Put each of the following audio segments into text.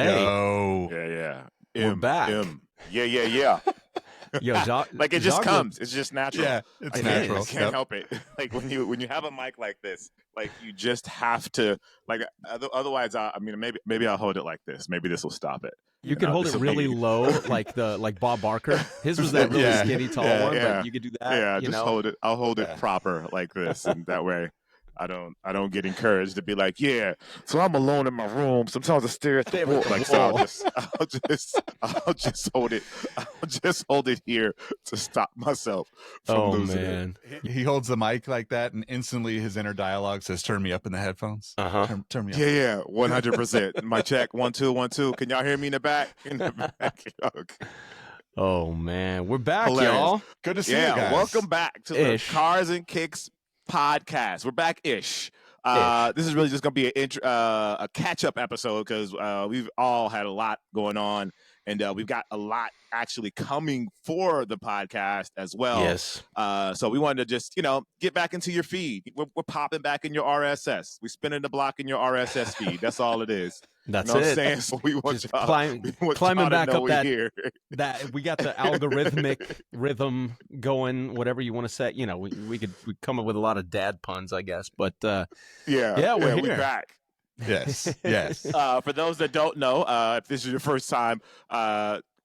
Hey, Yeah. we're back. Yeah. Yo, Like it just comes. It's just natural. Yeah, it's I natural. can't help it. Like when you have a mic like this, like you just have to. Like otherwise, I mean, maybe I'll hold it like this. Maybe this will stop it. You could hold it really low, like Bob Barker. His was that really skinny, tall one, but you could do that. Yeah, just hold it. I'll hold it proper like this, and that way, I don't get encouraged to be like, yeah. So I'm alone in my room. Sometimes I stare at the wall. Like, so I'll just hold it. I'll just hold it here to stop myself from losing it. He holds the mic like that, and instantly his inner dialogue says, "Turn me up in the headphones." Turn me up. Yeah, 100%. My check 1 2 1 2. Can y'all hear me in the back? Okay. Oh man, we're back, Hilarious. Y'all. Good to see you guys. Welcome back to the Cars and Kicks podcast. We're back-ish. This is really just going to be a catch-up episode because we've all had a lot going on, and we've got a lot actually coming for the podcast as well. Yes. So we wanted to just, get back into your feed. We're popping back in your RSS. We're spinning the block in your RSS feed. That's all it is. That's it. I'm saying? So we want just climbing back up that we got the algorithmic rhythm going, whatever you want to say. We could come up with a lot of dad puns, I guess. But we're back. Yes. For those that don't know, if this is your first time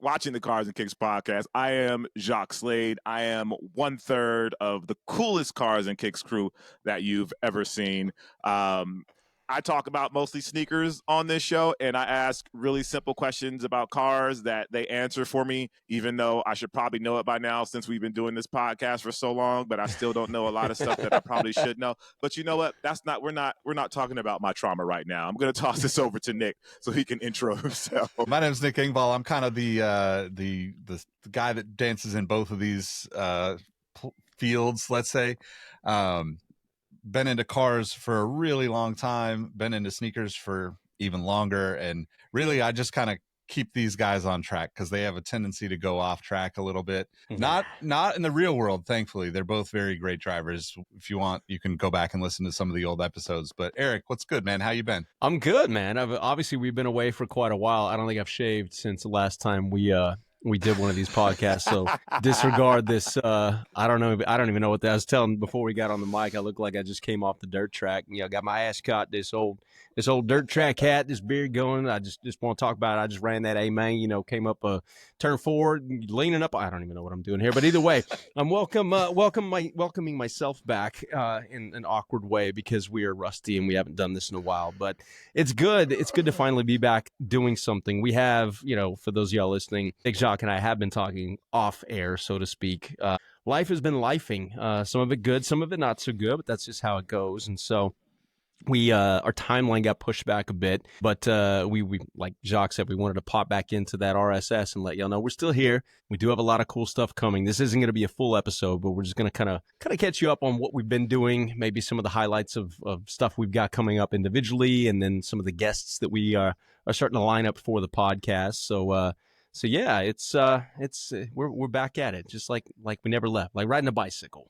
watching the Cars and Kicks podcast, I am Jacques Slade. I am 1/3 of the coolest Cars and Kicks crew that you've ever seen. I talk about mostly sneakers on this show, and I ask really simple questions about cars that they answer for me, even though I should probably know it by now since we've been doing this podcast for so long, but I still don't know a lot of stuff that I probably should know. But you know what? We're not talking about my trauma right now. I'm going to toss this over to Nick so he can intro himself. My name's Nick Engvall. I'm kind of the guy that dances in both of these fields, let's say. Been into cars for a really long time, been into sneakers for even longer. And really, I just kind of keep these guys on track because they have a tendency to go off track a little bit. Not in the real world, thankfully. They're both very great drivers. If you want, you can go back and listen to some of the old episodes. But Erik, what's good, man? How you been? I'm good, man. Obviously, we've been away for quite a while. I don't think I've shaved since the last time we did one of these podcasts, so disregard this. I don't know. I don't even know what I was telling before we got on the mic. I look like I just came off the dirt track. Got my ass caught this old dirt track hat, this beard going. I just want to talk about it. I just ran that A-main, came up turn forward, leaning up. I don't even know what I'm doing here, but either way, I'm welcoming myself back in an awkward way because we are rusty and we haven't done this in a while. But it's good. It's good to finally be back doing something. We have, for those of y'all listening, Jacques and I have been talking off air, so to speak. Life has been lifing. Some of it good, some of it not so good, but that's just how it goes. And so we our timeline got pushed back a bit, but we like Jacques said, we wanted to pop back into that RSS and let y'all know we're still here. We do have a lot of cool stuff coming. This isn't going to be a full episode, but we're just going to kind of catch you up on what we've been doing, maybe some of the highlights of stuff we've got coming up individually, and then some of the guests that we are starting to line up for the podcast. So yeah, we're back at it, just like we never left, like riding a bicycle.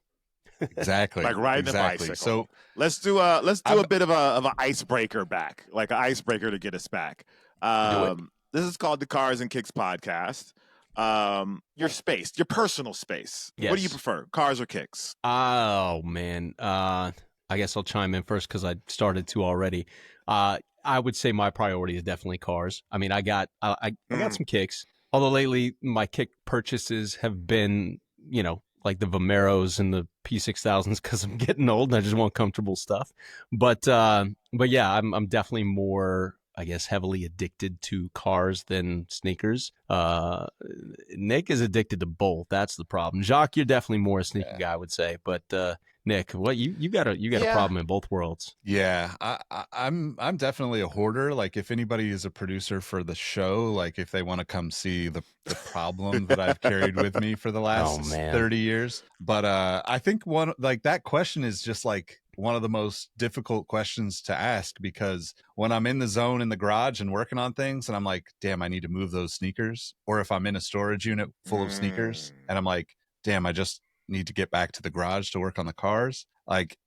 Exactly. Like riding a bicycle. So let's do a bit of an icebreaker back, like an icebreaker to get us back. This is called the Cars and Kicks podcast. Your space, your personal space. Yes. What do you prefer, cars or kicks? Oh man, I guess I'll chime in first because I started to already. I would say my priority is definitely cars. I mean, I got some kicks. Although lately my kick purchases have been, like the Vomeros and the P6000s because I'm getting old and I just want comfortable stuff. But yeah, I'm definitely more, I guess, heavily addicted to cars than sneakers. Nick is addicted to both. That's the problem. Jacques, you're definitely more a sneaker guy, I would say. But Nick, what you got a problem in both worlds. Yeah, I'm definitely a hoarder. Like if anybody is a producer for the show, like if they want to come see the problem that I've carried with me for the last 30 years. But I think that question is just like one of the most difficult questions to ask, because when I'm in the zone in the garage and working on things and I'm like, damn, I need to move those sneakers. Or if I'm in a storage unit full of sneakers and I'm like, damn, I just need to get back to the garage to work on the cars. Like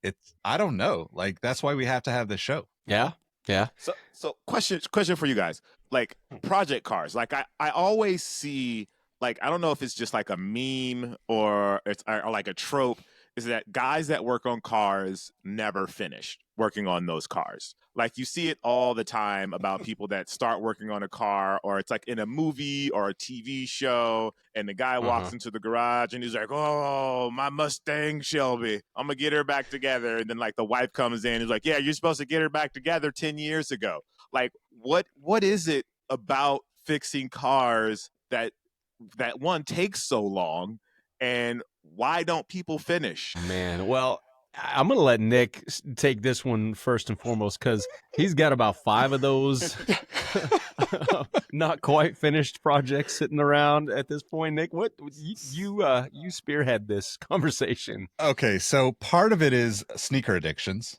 I don't know. Like that's why we have to have this show. Yeah. Yeah. So question for you guys. Like project cars. Like I always see, like, I don't know if it's just like a meme or it's or like a trope, is that guys that work on cars never finish working on those cars. Like you see it all the time about people that start working on a car, or it's like in a movie or a TV show, and the guy Uh-huh. walks into the garage and he's like, "Oh, my Mustang Shelby, I'm gonna get her back together." And then like the wife comes in, and is like, "Yeah, you're supposed to get her back together 10 years ago." Like what is it about fixing cars that one takes so long, and why don't people finish? Man, well, I'm gonna let Nick take this one first and foremost because he's got about 5 of those not quite finished projects sitting around at this point. Nick, what you spearhead this conversation? Okay, so part of it is sneaker addictions.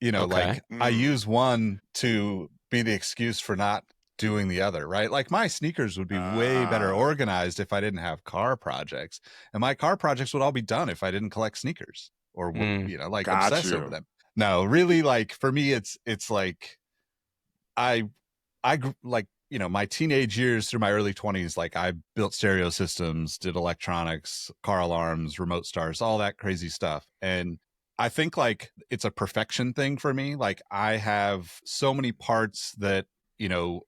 Okay. Like I use one to be the excuse for not doing the other, right? Like my sneakers would be way better organized if I didn't have car projects, and my car projects would all be done if I didn't collect sneakers or like Got obsess you. over them. No, really, like for me, it's like I like my teenage years through my early 20s, like I built stereo systems, did electronics, car alarms, remote starts, all that crazy stuff. And I think like it's a perfection thing for me. Like I have so many parts that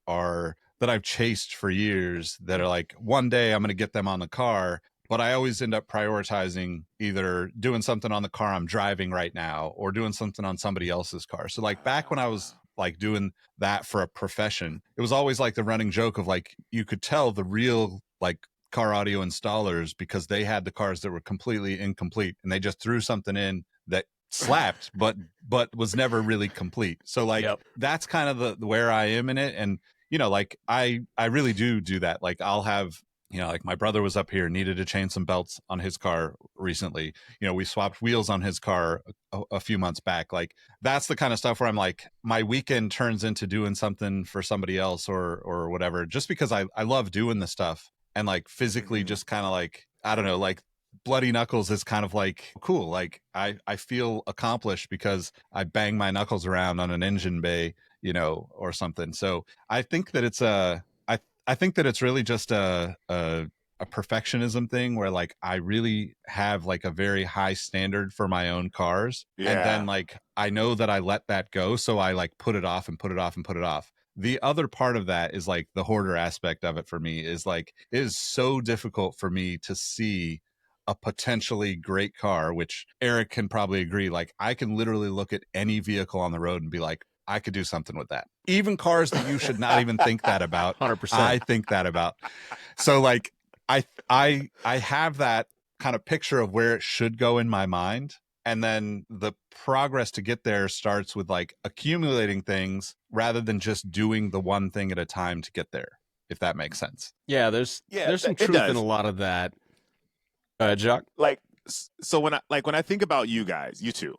are that I've chased for years that are like one day I'm going to get them on the car, but I always end up prioritizing either doing something on the car I'm driving right now or doing something on somebody else's car. So like back when I was like doing that for a profession, it was always like the running joke of like you could tell the real like car audio installers because they had the cars that were completely incomplete and they just threw something in that slapped but was never really complete. So like Yep. that's kind of the where I am in it. And like I really do that. Like I'll have like my brother was up here, needed to change some belts on his car recently. We swapped wheels on his car a few months back. Like that's the kind of stuff where I'm like, my weekend turns into doing something for somebody else or whatever, just because I love doing the stuff. And like physically just kind of like, I don't know, like bloody knuckles is kind of like cool. Like I feel accomplished because I bang my knuckles around on an engine bay, or something. So I think that it's I think that it's really just a perfectionism thing where like I really have like a very high standard for my own cars. Yeah. And then like I know that I let that go, so I like put it off and put it off and put it off. The other part of that is like the hoarder aspect of it for me is like it is so difficult for me to see a potentially great car, which Eric can probably agree. Like I can literally look at any vehicle on the road and be like, I could do something with that. Even cars that you should not even think that about, 100%. I think that about. So like I have that kind of picture of where it should go in my mind. And then the progress to get there starts with like accumulating things rather than just doing the one thing at a time to get there, if that makes sense. Yeah, there's some it truth in does. a lot of that. Jacques? Like, so when I think about you guys, you two,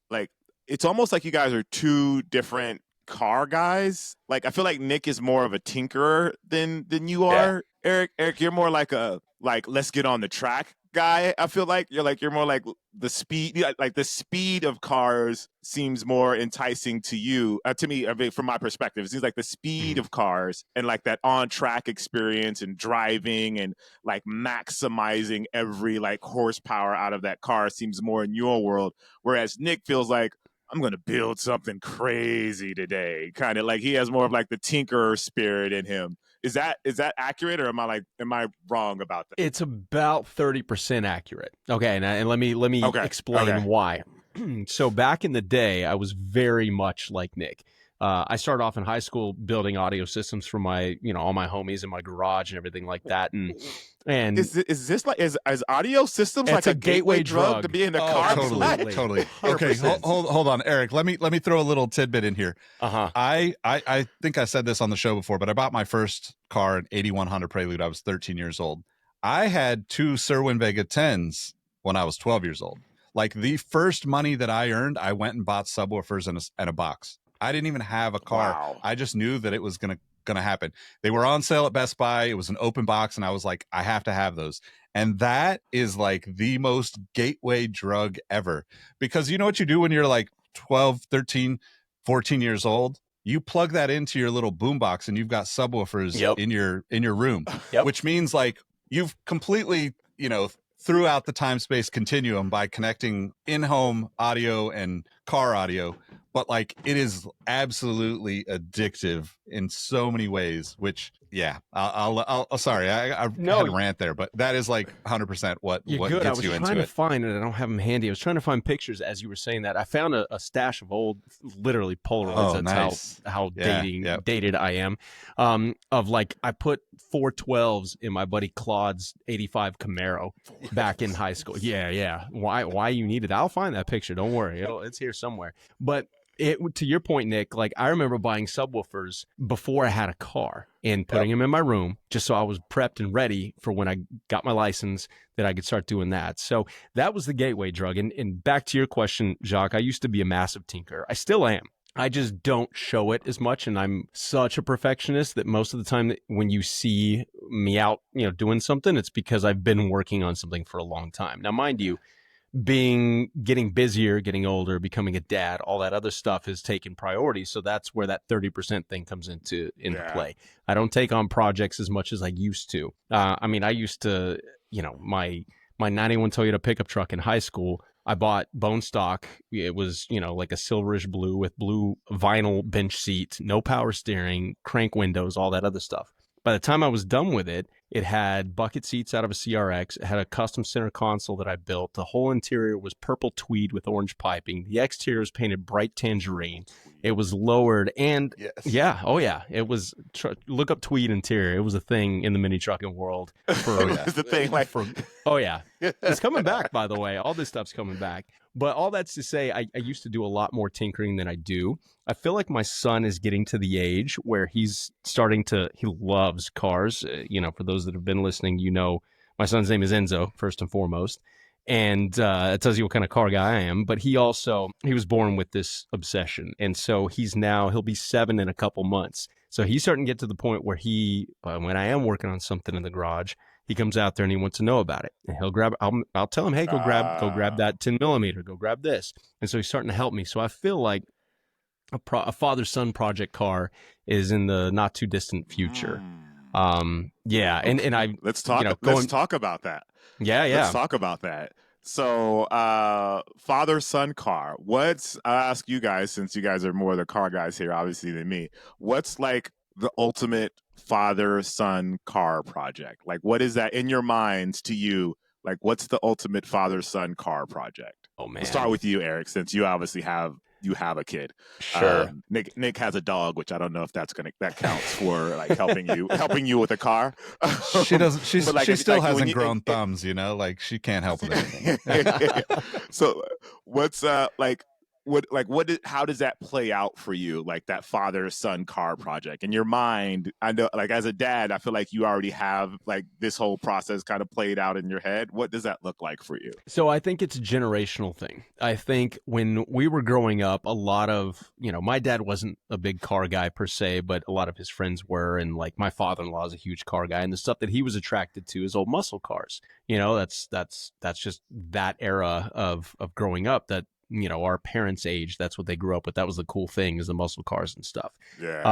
like it's almost like you guys are two different car guys. Like I feel like Nick is more of a tinkerer than you are. Eric, you're more like a let's get on the track guy. I feel like you're more like the speed, like the speed of cars seems more enticing to you. To me, I mean, from my perspective, it seems like the speed of cars and like that on track experience and driving and like maximizing every like horsepower out of that car seems more in your world. Whereas Nick feels like, I'm going to build something crazy today. Kind of like he has more of like the tinkerer spirit in him. Is that accurate, or am I wrong about that? It's about 30% accurate. Okay, and let me explain why. So back in the day, I was very much like Nick. I started off in high school building audio systems for my, all my homies in my garage and everything like that. And is this like is audio systems like a gateway drug to be in the car? Totally. Okay, hold on, Eric. Let me throw a little tidbit in here. I think I said this on the show before, but I bought my first car, an 81 Honda Prelude. I was 13 years old. I had 2 Serwin Vega 10s when I was 12 years old. Like the first money that I earned, I went and bought subwoofers and a box. I didn't even have a car. Wow. I just knew that it was gonna happen. They were on sale at Best Buy. It was an open box, and I was like, I have to have those. And that is like the most gateway drug ever, because you know what you do when you're like 12, 13, 14 years old? you plug that into your little boombox and you've got subwoofers Yep. in your room, Yep. which means like you've completely, throughout the time space continuum by connecting in-home audio and car audio, but like it is absolutely addictive in so many ways, which I'll sorry, I had a rant there, but that is like 100% what You're what good. I gets was you trying into to it. find it. I don't have them handy. I was trying to find pictures as you were saying that. I found a stash of old, literally Polaroids. Oh, That's nice. how Yeah. dated I am. Of like, I put 412s in my buddy Claude's 85 Camaro back in high school. Yeah. Why you need it? I'll find that picture. Don't worry. It's here somewhere. But to your point, Nick, like I remember buying subwoofers before I had a car and putting them in my room just so I was prepped and ready for when I got my license that I could start doing that. So that was the gateway drug. And back to your question, Jacques, I used to be a massive tinkerer. I still am. I just don't show it as much, and I'm such a perfectionist that most of the time when you see me out, doing something, it's because I've been working on something for a long time. Now, mind you, getting busier, getting older, becoming a dad, all that other stuff has taken priority. So that's where that 30% thing comes into play. I don't take on projects as much as I used to. I used to, my 91 Toyota pickup truck in high school, I bought bone stock. It was, like a silverish blue with blue vinyl bench seat, no power steering, crank windows, all that other stuff. By the time I was done with it, it had bucket seats out of a CRX. It had a custom center console that I built. The whole interior was purple tweed with orange piping. The exterior was painted bright tangerine. It was lowered and it was look up tweed interior. It was a thing in the mini trucking world. It's the thing It's coming back, by the way. All this stuff's coming back. But all that's to say, I used to do a lot more tinkering than I do. I feel like my son is getting to the age where he loves cars. For those that have been listening, my son's name is Enzo, first and foremost. And it tells you what kind of car guy I am. But he was born with this obsession. And so he'll be 7 in a couple months. So he's starting to get to the point where when I am working on something in the garage, he comes out there and he wants to know about it. And I'll tell him, hey, go grab that 10 millimeter, go grab this. And so he's starting to help me. So I feel like a father-son project car is in the not too distant future. And let's talk about that. Let's talk about that. So, father-son car. I'll ask you guys, since you guys are more the car guys here, obviously, than me. What's like the ultimate father-son car project? Like, what is that in your minds to you? Like, what's the ultimate father-son car project? Oh man, we'll start with you, Erik, since you obviously have a kid. Sure. Nick has a dog, which I don't know if that counts for like helping you with a car. She doesn't. She still hasn't grown thumbs, like she can't help with anything. So what's how does that play out for you, like that father-son car project in your mind? I know, like as a dad, I feel like you already have like this whole process kind of played out in your head. What does that look like for you? So I think it's a generational thing. I think when we were growing up, a lot of, my dad wasn't a big car guy per se, but a lot of his friends were. And like my father-in-law is a huge car guy, and the stuff that he was attracted to is old muscle cars. That's just that era of growing up that, our parents' age, that's what they grew up with. That was the cool thing, is the muscle cars and stuff. Yeah.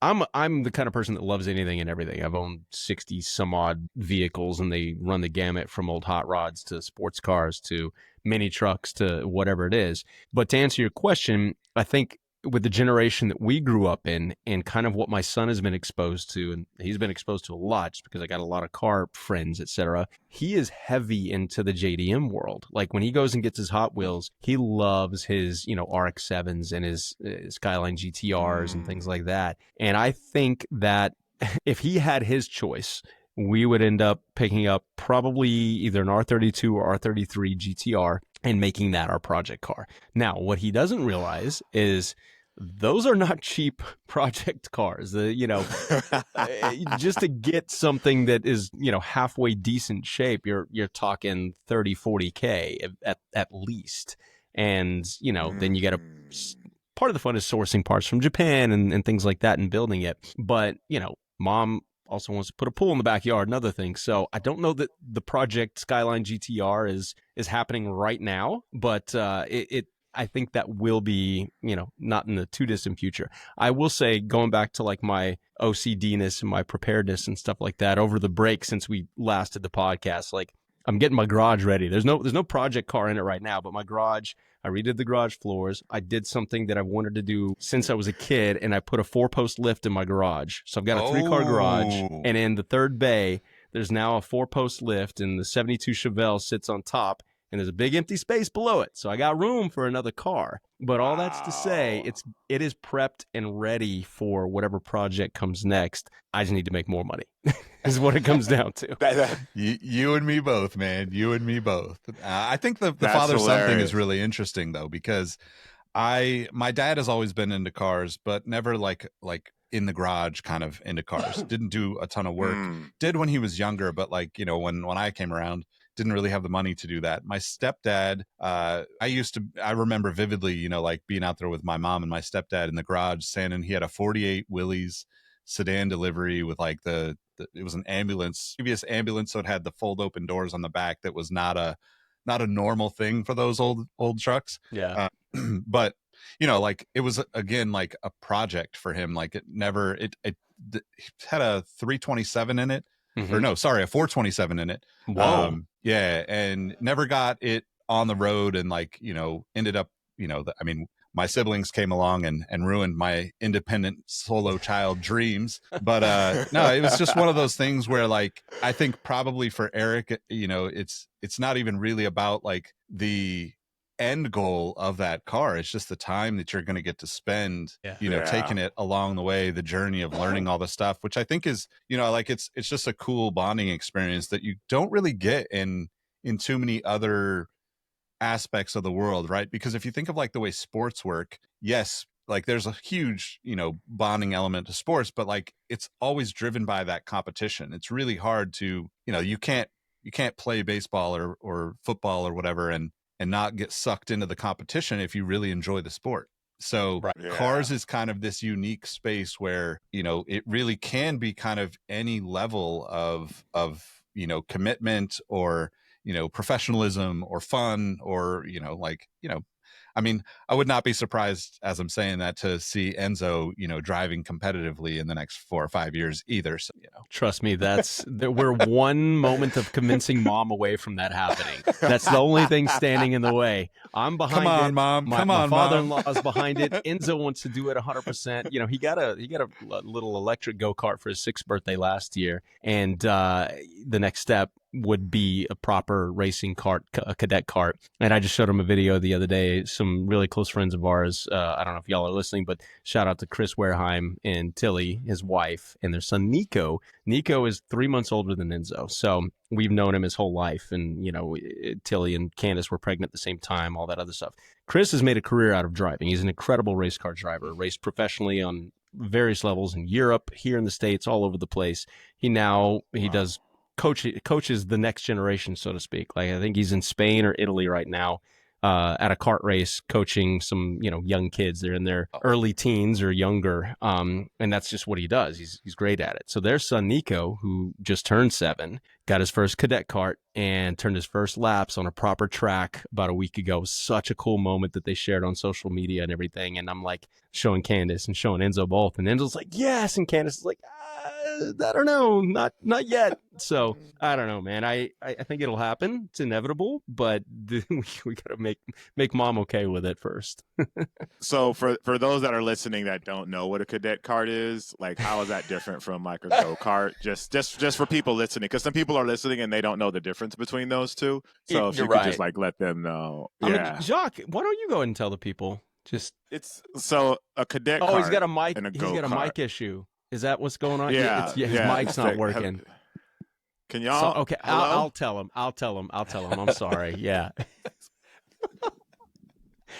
I'm the kind of person that loves anything and everything. I've owned 60 some odd vehicles, and they run the gamut from old hot rods to sports cars to mini trucks to whatever it is. But to answer your question, I think with the generation that we grew up in and kind of what my son has been exposed to, and he's been exposed to a lot just because I got a lot of car friends, etc. He is heavy into the JDM world. Like when he goes and gets his Hot Wheels, he loves his, RX-7s and his Skyline GTRs and things like that. And I think that if he had his choice, we would end up picking up probably either an R32 or R33 GTR and making that our project car. Now, what he doesn't realize is those are not cheap project cars. Just to get something that is, halfway decent shape, you're talking 30, 40K at least. And, then you got to, part of the fun is sourcing parts from Japan and things like that and building it. But, mom also wants to put a pool in the backyard and other things. So I don't know that the project Skyline GTR is happening right now, but I think that will be, not in the too distant future. I will say, going back to like my OCD-ness and my preparedness and stuff like that over the break since we last did the podcast, like I'm getting my garage ready. There's no project car in it right now, but my garage, I redid the garage floors. I did something that I've wanted to do since I was a kid, and I put a 4-post lift in my garage. So I've got a 3-car garage, and in the third bay, there's now a 4-post lift, and the 72 Chevelle sits on top, and there's a big empty space below it. So I got room for another car. But all that's to say, it is prepped and ready for whatever project comes next. I just need to make more money is what it comes down to. You and me both, man. You and me both. I think the father-son thing is really interesting, though, because my dad has always been into cars, but never like in the garage kind of into cars. Didn't do a ton of work. Did when he was younger, but like, when I came around, didn't really have the money to do that. My stepdad, I remember vividly, like being out there with my mom and my stepdad in the garage, standing. He had a 48 Willys sedan delivery with like it was an ambulance, previous ambulance. So it had the fold open doors on the back. That was not a normal thing for those old trucks. Yeah. But like it was, again, like a project for him. Like it had a 327 in it. Or no, sorry, a 427 in it. Whoa. Yeah, and never got it on the road, and like, ended up, my siblings came along and ruined my independent solo child dreams. But no, it was just one of those things where, like, I think probably for Erik, it's not even really about like the end goal of that car. It's just the time that you're going to get to spend, taking it along the way, the journey of learning all the stuff, which I think is, like it's just a cool bonding experience that you don't really get in too many other aspects of the world, right? Because if you think of like the way sports work, yes, like there's a huge, bonding element to sports, but like it's always driven by that competition. It's really hard to, you can't play baseball or football or whatever and not get sucked into the competition if you really enjoy the sport. So cars is kind of this unique space where, it really can be kind of any level of commitment or, professionalism or fun or, I would not be surprised as I'm saying that to see Enzo, driving competitively in the next 4 or 5 years either. So, Trust me, we're one moment of convincing mom away from that happening. That's the only thing standing in the way. I'm behind it. Come on, Mom. My father-in-law is behind it. Enzo wants to do it 100%. He got a little electric go-kart for his 6th birthday last year. And the next step would be a proper racing cart, a cadet cart. And I just showed him a video the other day. Some really close friends of ours, I don't know if y'all are listening, but shout out to Chris Wareheim and Tilly, his wife, and their son Nico. Nico is 3 months older than Enzo, so we've known him his whole life. And Tilly and Candace were pregnant at the same time, all that other stuff. Chris has made a career out of driving. He's an incredible race car driver, raced professionally on various levels in Europe, here in the States, all over the place. He does coaches the next generation, so to speak. Like I think he's in Spain or Italy right now at a kart race, coaching some young kids. They're in their early teens or younger, and that's just what he does. He's great at it. So their son Nico, who just turned 7, got his first cadet kart and turned his first laps on a proper track about a week ago. It was such a cool moment that they shared on social media and everything. And I'm like showing Candace and showing Enzo both, and Enzo's like, yes, and Candace is like, I don't know, not yet. So I don't know, man. I think it'll happen. It's inevitable, but we gotta make mom okay with it first. So for those that are listening that don't know what a cadet cart is, like how is that different from like a go-kart? Just for people listening, because some people are listening and they don't know the difference between those two. So if you could just like let them know. I mean, Jacques, why don't you go ahead and tell the people? It's so a cadet cart. Oh, he's got a mic. And a he's got a mic issue. Is that what's going on? Yeah, his mic's not working. Can y'all? So, okay, I'll tell him. I'm sorry. Yeah.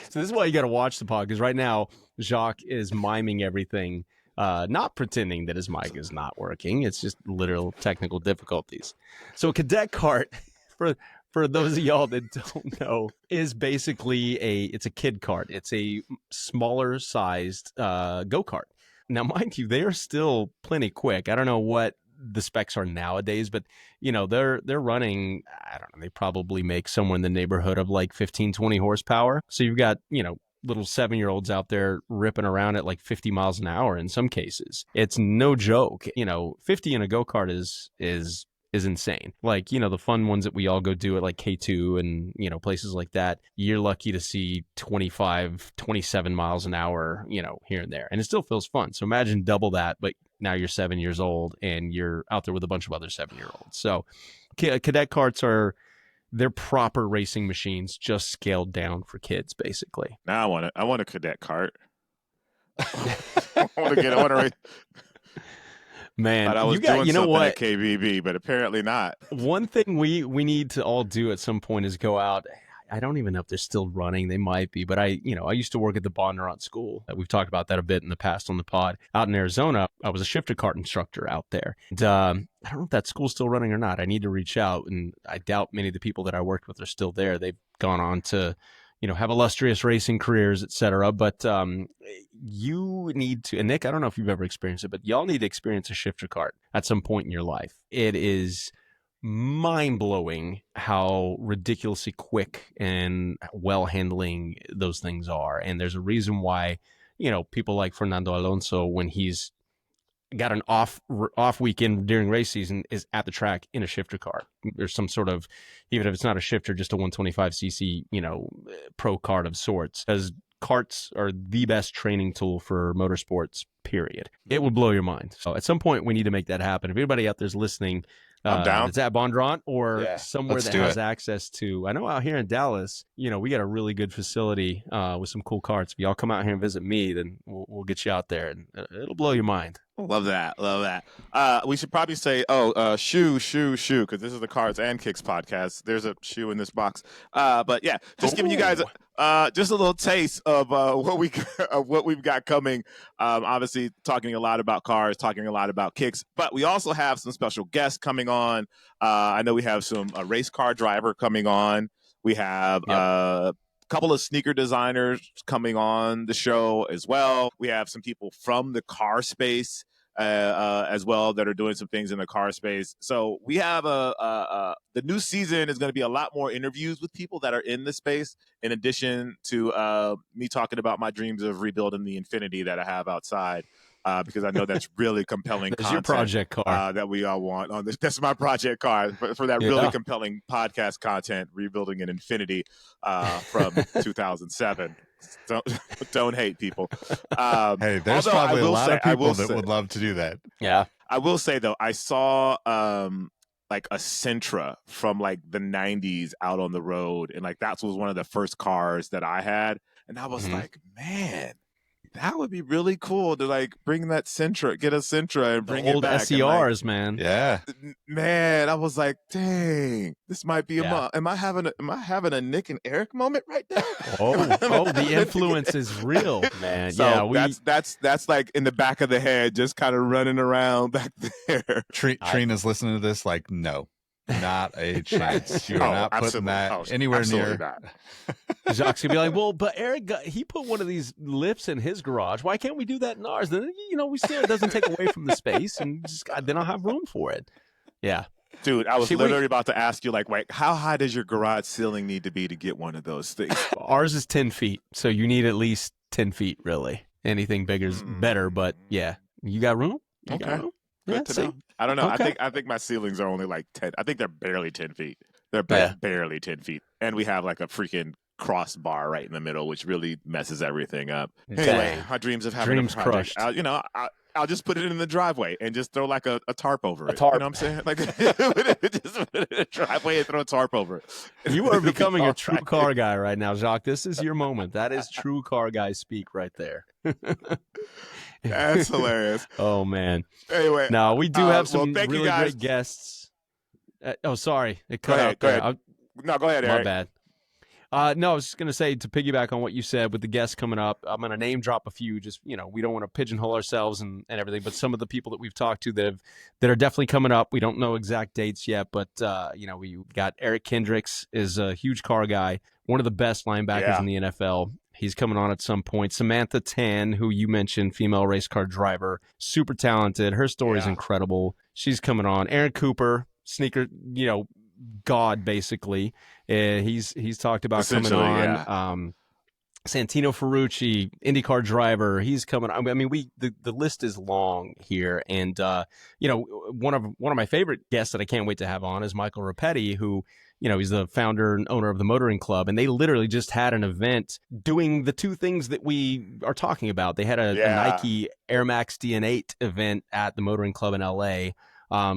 So this is why you got to watch the pod, because right now Jacques is miming everything, not pretending that his mic is not working. It's just literal technical difficulties. So a cadet cart, for those of y'all that don't know, is basically it's a kid cart. It's a smaller sized go-kart. Now, mind you, they are still plenty quick. I don't know what the specs are nowadays, but they're running, I don't know, they probably make somewhere in the neighborhood of like 15, 20 horsepower. So you've got, little 7-year-olds out there ripping around at like 50 miles an hour in some cases. It's no joke. 50 in a go-kart is insane. Like, the fun ones that we all go do at like K2 and, places like that, you're lucky to see 25, 27 miles an hour, here and there. And it still feels fun. So imagine double that, but now you're 7 years old and you're out there with a bunch of other 7-year-olds. So cadet karts they're proper racing machines, just scaled down for kids, basically. Now I want a cadet cart. I want to race. Man, I was doing something at KBB, but apparently not. One thing we need to all do at some point is go out. I don't even know if they're still running. They might be, but I used to work at the Bondurant School. We've talked about that a bit in the past on the pod. Out in Arizona, I was a shifter kart instructor out there. And, I don't know if that school's still running or not. I need to reach out, and I doubt many of the people that I worked with are still there. They've gone on to, have illustrious racing careers, et cetera. But you need to, and Nick, I don't know if you've ever experienced it, but y'all need to experience a shifter kart at some point in your life. It is mind-blowing how ridiculously quick and well handling those things are. And there's a reason why, people like Fernando Alonso, when he's got an off weekend during race season, is at the track in a shifter car. There's some sort of, even if it's not a shifter, just a 125cc, pro kart of sorts, because karts are the best training tool for motorsports, period. It would blow your mind. So at some point we need to make that happen. If anybody out there's listening, I'm down. It's at Bondurant or somewhere that has access to, I know out here in Dallas, we got a really good facility with some cool karts. If y'all come out here and visit me, then we'll get you out there, and it'll blow your mind. Love that. We should probably say, shoe, because this is the Cards and Kicks podcast. There's a shoe in this box. But yeah, just giving you guys just a little taste of what we've got coming. Obviously, talking a lot about cars, talking a lot about kicks, but we also have some special guests coming on. I know we have a race car driver coming on. We have couple of sneaker designers coming on the show as well. We have some people from the car space as well that are doing some things in the car space. So we have the new season is going to be a lot more interviews with people that are in the space, in addition to me talking about my dreams of rebuilding the Infinity that I have outside. Because I know that's really compelling content. Your project car that we all want on this. That's my project car for that really compelling podcast content, rebuilding an Infinity from 2007. Don't hate people. Hey, there's probably a lot of people that would love to do that. Yeah, I will say though, I saw like a Sentra from like the 90s out on the road, and like that was one of the first cars that I had, and I was like, man, that would be really cool to like bring that Sentra, get a Sentra and bring old it back. SERs, man. Yeah, man. I was like, dang, this might be am I having a Nick and Erik moment right now? The influence is real, man. So that's like in the back of the head, just kind of running around back there. Trina's listening to this, like, no. Not a chance. You are not putting that anywhere near. Jacques gonna be like, well, but Erik, he put one of these lifts in his garage. Why can't we do that in ours? Then we still, it doesn't take away from the space, and just then I'll have room for it. Yeah, dude, I was literally about to ask you, like, wait, how high does your garage ceiling need to be to get one of those things? Ours is 10 feet, so you need at least 10 feet, really. Anything bigger is better, but yeah, you got room. You got room? Good to know. I don't know. Okay. I think my ceilings are only like 10. I think they're barely 10 feet. They're barely 10 feet. And we have like a freaking crossbar right in the middle, which really messes everything up. Anyway, my dreams of having a project. I'll just put it in the driveway and just throw like a tarp over it. You know what I'm saying? Like just put it in the driveway and throw a tarp over it. You are becoming a true car guy right now, Jacques. This is your moment. That is true car guy speak right there. That's hilarious. Oh man. Anyway, now we do have some really great guests. Sorry, it cut out. Go ahead. No, go ahead, Erik. My bad. No, I was just going to say, to piggyback on what you said with the guests coming up, I'm going to name drop a few. Just, we don't want to pigeonhole ourselves and everything, but some of the people that we've talked to that are definitely coming up. We don't know exact dates yet, but we got Eric Kendricks, is a huge car guy, one of the best linebackers in the NFL. He's coming on at some point. Samantha Tan, who you mentioned, female race car driver, super talented. Her story is incredible. She's coming on. Aaron Cooper, sneaker, god, basically. He's talked about coming on. Yeah. Santino Ferrucci, IndyCar driver, he's coming. I mean, the list is long here, and one of my favorite guests that I can't wait to have on is Michael Rapetti, who he's the founder and owner of the Motoring Club, and they literally just had an event doing the two things that we are talking about. They had a Nike Air Max DN8 event at the Motoring Club in LA.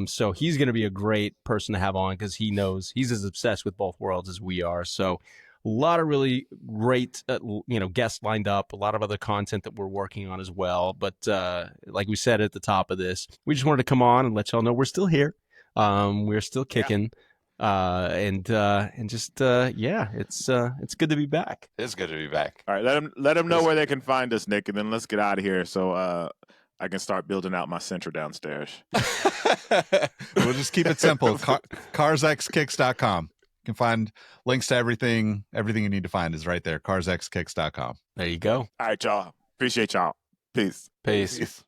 So he's going to be a great person to have on because he's as obsessed with both worlds as we are. So a lot of really great, guests lined up, a lot of other content that we're working on as well. But like we said at the top of this, we just wanted to come on and let y'all know we're still here. We're still kicking. It's good to be back. It's good to be back. All right, let them know where they can find us, Nick, and then let's get out of here so I can start building out my center downstairs. We'll just keep it simple. carsxkicks.com. You can find links to everything you need to find is right there. carsxkicks.com. There you go. All right, y'all. Appreciate y'all. Peace. Peace.